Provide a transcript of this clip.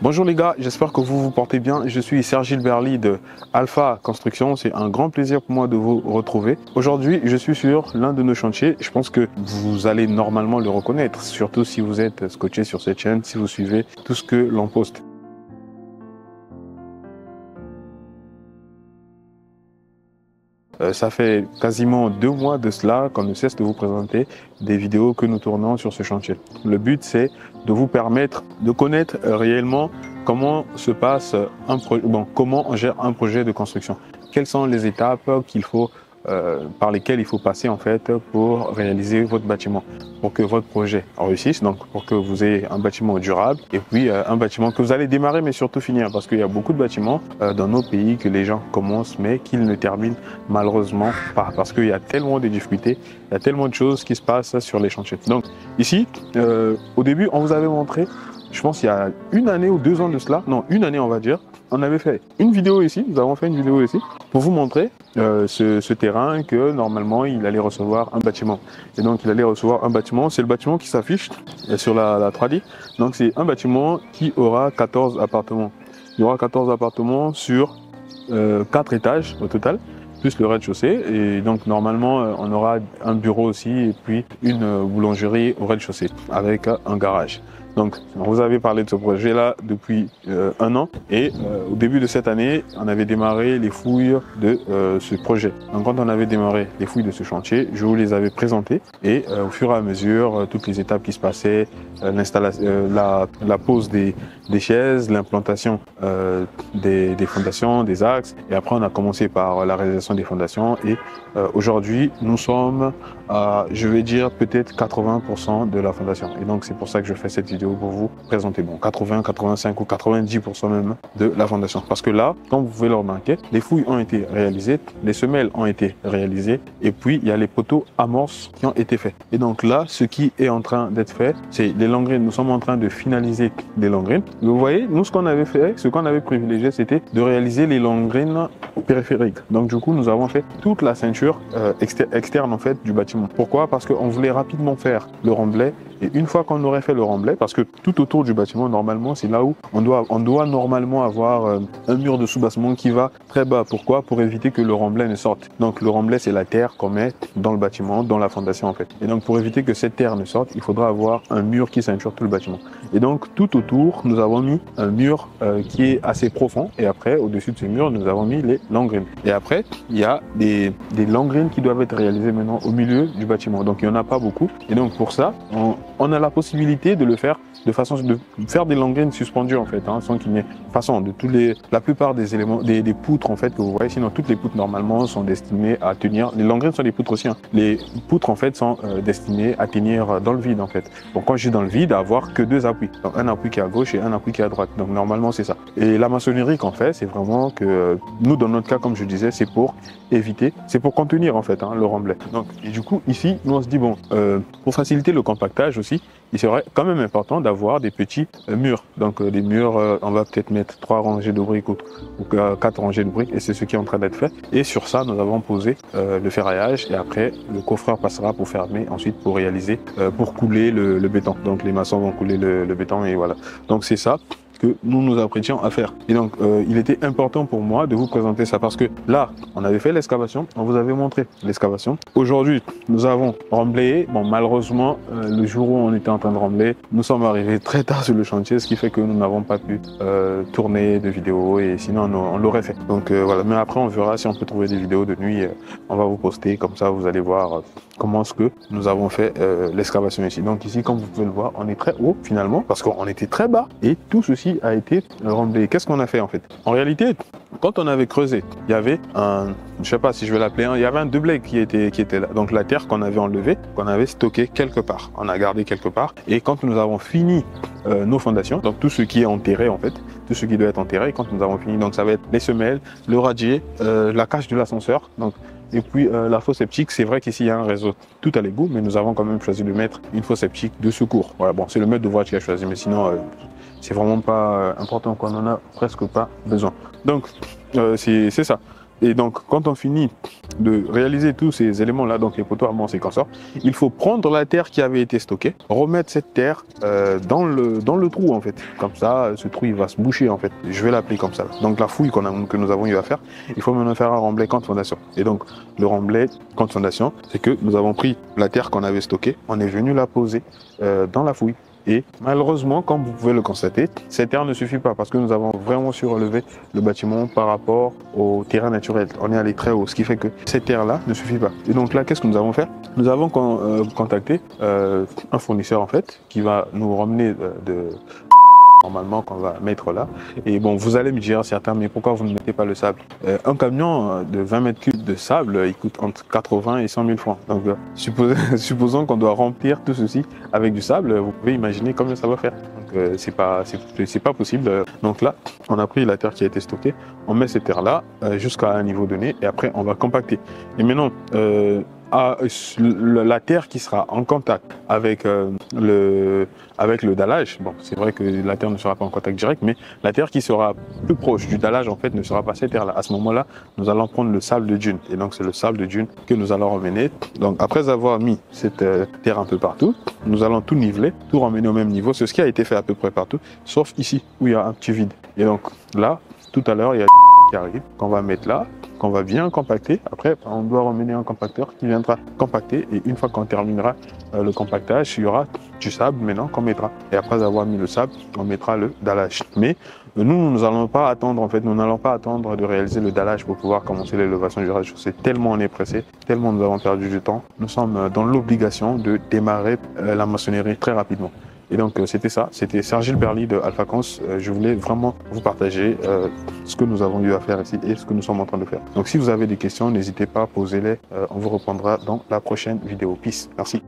Bonjour les gars, j'espère que vous vous portez bien. Je suis Sergil Berly de Alpha Construction. C'est un grand plaisir pour moi de vous retrouver. Aujourd'hui, je suis sur l'un de nos chantiers. Je pense que vous allez normalement le reconnaître, surtout si vous êtes scotché sur cette chaîne, si vous suivez tout ce que l'on poste. Ça fait quasiment 2 mois de cela qu'on ne cesse de vous présenter des vidéos que nous tournons sur ce chantier. Le but, c'est de vous permettre de connaître réellement comment se passe un projet, comment on gère un projet de construction. Quelles sont les étapes par lesquelles il faut passer en fait pour réaliser votre bâtiment, pour que votre projet réussisse, donc pour que vous ayez un bâtiment durable et puis un bâtiment que vous allez démarrer mais surtout finir, parce qu'il y a beaucoup de bâtiments dans nos pays que les gens commencent mais qu'ils ne terminent malheureusement pas, parce qu'il y a tellement de difficultés, il y a tellement de choses qui se passent sur les chantiers. Donc ici, au début, on vous avait montré, je pense il y a 1 année ou 2 ans de cela, non 1 année on va dire, on avait fait une vidéo ici, nous avons fait une vidéo ici pour vous montrer ce terrain que normalement il allait recevoir un bâtiment. Et donc il allait recevoir un bâtiment, c'est le bâtiment qui s'affiche sur la 3D. Donc c'est un bâtiment qui aura 14 appartements. Il y aura 14 appartements sur 4 étages au total, plus le rez-de-chaussée. Et donc normalement on aura un bureau aussi et puis une boulangerie au rez-de-chaussée avec un garage. Donc, on vous avait parlé de ce projet-là depuis 1 an et au début de cette année, on avait démarré les fouilles de ce projet. Donc, quand on avait démarré les fouilles de ce chantier, je vous les avais présentées et au fur et à mesure, toutes les étapes qui se passaient, la pose des chaises, l'implantation des fondations, des axes, et après on a commencé par la réalisation des fondations et aujourd'hui, nous sommes à, je vais dire, peut-être 80% de la fondation. Et donc, c'est pour ça que je fais cette vidéo pour vous présenter, 80, 85 ou 90% même de la fondation. Parce que là, comme vous pouvez le remarquer, les fouilles ont été réalisées, les semelles ont été réalisées et puis il y a les poteaux amorces qui ont été faits. Et donc là, ce qui est en train d'être fait, c'est les longrines. Nous sommes en train de finaliser les longrines. Vous voyez, nous, ce qu'on avait fait, ce qu'on avait privilégié, c'était de réaliser les longrines périphériques. Donc du coup, nous avons fait toute la ceinture externe en fait du bâtiment. Pourquoi? Parce qu'on voulait rapidement faire le remblai. Et une fois qu'on aurait fait le remblai, parce que tout autour du bâtiment, normalement, c'est là où on doit normalement avoir un mur de soubassement qui va très bas. Pourquoi? Pour éviter que le remblai ne sorte. Donc le remblai, c'est la terre qu'on met dans le bâtiment, dans la fondation en fait. Et donc pour éviter que cette terre ne sorte, il faudra avoir un mur qui ceinture tout le bâtiment. Et donc tout autour, nous avons mis un mur qui est assez profond. Et après, au-dessus de ce mur, nous avons mis les longrines. Et après, il y a des longrines qui doivent être réalisées maintenant au milieu du bâtiment. Donc il n'y en a pas beaucoup. Et donc pour ça, on a la possibilité de le faire de façon de faire des longrines suspendues en fait, sans qu'il n'y ait la plupart des éléments, des poutres en fait que vous voyez. Sinon toutes les poutres normalement sont destinées à tenir. Les longrines sont des poutres aussi. Les poutres en fait sont destinées à tenir dans le vide en fait. Donc quand je dis dans le vide, à avoir que 2 appuis. Donc un appui qui est à gauche et un appui qui est à droite. Donc normalement c'est ça. Et la maçonnerie qu'on fait, c'est vraiment que nous dans notre cas, comme je disais, c'est pour éviter, c'est pour contenir en fait le remblai. Donc et du coup ici, nous on se dit pour faciliter le compactage aussi, il serait quand même important d'avoir des petits murs. Donc des murs, on va peut-être mettre 3 rangées de briques ou 4 rangées de briques et c'est ce qui est en train d'être fait. Et sur ça, nous avons posé le ferraillage et après le coffreur passera pour fermer, ensuite pour réaliser, pour couler le béton. Donc les maçons vont couler le béton et voilà. Donc c'est ça que nous nous apprêtions à faire. Et donc, il était important pour moi de vous présenter ça parce que là, on avait fait l'excavation, on vous avait montré l'excavation. Aujourd'hui, nous avons remblayé. Bon, malheureusement, le jour où on était en train de remblayer, nous sommes arrivés très tard sur le chantier, ce qui fait que nous n'avons pas pu tourner de vidéos et sinon on l'aurait fait. Donc voilà, mais après on verra si on peut trouver des vidéos de nuit, on va vous poster, comme ça vous allez voir comment est-ce que nous avons fait l'excavation ici. Donc ici, comme vous pouvez le voir, on est très haut finalement parce qu'on était très bas et tout ceci a été remblayé. Qu'est-ce qu'on a fait en fait? En réalité, quand on avait creusé, il y avait je sais pas si je vais l'appeler, il y avait un doublé qui était là. Donc la terre qu'on avait enlevée, qu'on avait stockée quelque part. On a gardé quelque part. Et quand nous avons fini nos fondations, donc tout ce qui est enterré en fait, tout ce qui doit être enterré, quand nous avons fini, donc ça va être les semelles, le radier, la cage de l'ascenseur, donc et puis la fosse septique. C'est vrai qu'ici il y a un réseau tout à l'égout, mais nous avons quand même choisi de mettre une fosse septique de secours. Voilà, bon, c'est le maître d'ouvrage qui a choisi, mais sinon c'est vraiment pas important, qu'on en a presque pas besoin. Donc c'est ça. Et donc, quand on finit de réaliser tous ces éléments-là, donc les poteaux armants séquenceurs, il faut prendre la terre qui avait été stockée, remettre cette terre dans le trou en fait. Comme ça, ce trou il va se boucher en fait. Je vais l'appeler comme ça. Donc la fouille que nous avons eu à faire, il faut maintenant faire un remblai contre fondation. Et donc le remblai contre fondation, c'est que nous avons pris la terre qu'on avait stockée, on est venu la poser dans la fouille. Et malheureusement, comme vous pouvez le constater, cette terre ne suffit pas parce que nous avons vraiment surélevé le bâtiment par rapport au terrain naturel. On est allé très haut, ce qui fait que cette terre-là ne suffit pas. Et donc là, qu'est-ce que nous avons fait? Nous avons contacté un fournisseur en fait qui va nous ramener normalement qu'on va mettre là. Et bon, vous allez me dire certains, mais pourquoi vous ne mettez pas le sable? Un camion de 20 mètres cubes de sable, il coûte entre 80 et 100 000 francs. Donc, supposons qu'on doit remplir tout ceci avec du sable, vous pouvez imaginer combien ça va faire. Donc, c'est pas possible. Donc là, on a pris la terre qui a été stockée, on met cette terre là jusqu'à un niveau donné et après on va compacter. Et maintenant, la terre qui sera en contact avec le dallage, bon, c'est vrai que la terre ne sera pas en contact direct, mais la terre qui sera plus proche du dallage, en fait, ne sera pas cette terre-là. À ce moment-là, nous allons prendre le sable de dune. Et donc, c'est le sable de dune que nous allons ramener. Donc, après avoir mis cette terre un peu partout, nous allons tout niveler, tout ramener au même niveau. C'est ce qui a été fait à peu près partout, sauf ici, où il y a un petit vide. Et donc, là, tout à l'heure, il y a qui arrive, qu'on va mettre là, qu'on va bien compacter. Après, on doit ramener un compacteur qui viendra compacter. Et une fois qu'on terminera le compactage, il y aura du sable maintenant qu'on mettra. Et après avoir mis le sable, on mettra le dallage. Mais nous n'allons pas attendre, en fait, nous n'allons pas attendre de réaliser le dallage pour pouvoir commencer l'élévation du rez-de-chaussée. Tellement on est pressé, tellement nous avons perdu du temps. Nous sommes dans l'obligation de démarrer la maçonnerie très rapidement. Et donc c'était ça, c'était Sergil Berly de Alphacons. Je voulais vraiment vous partager ce que nous avons eu à faire ici et ce que nous sommes en train de faire. Donc si vous avez des questions, n'hésitez pas à poser-les, on vous répondra dans la prochaine vidéo. Peace, merci.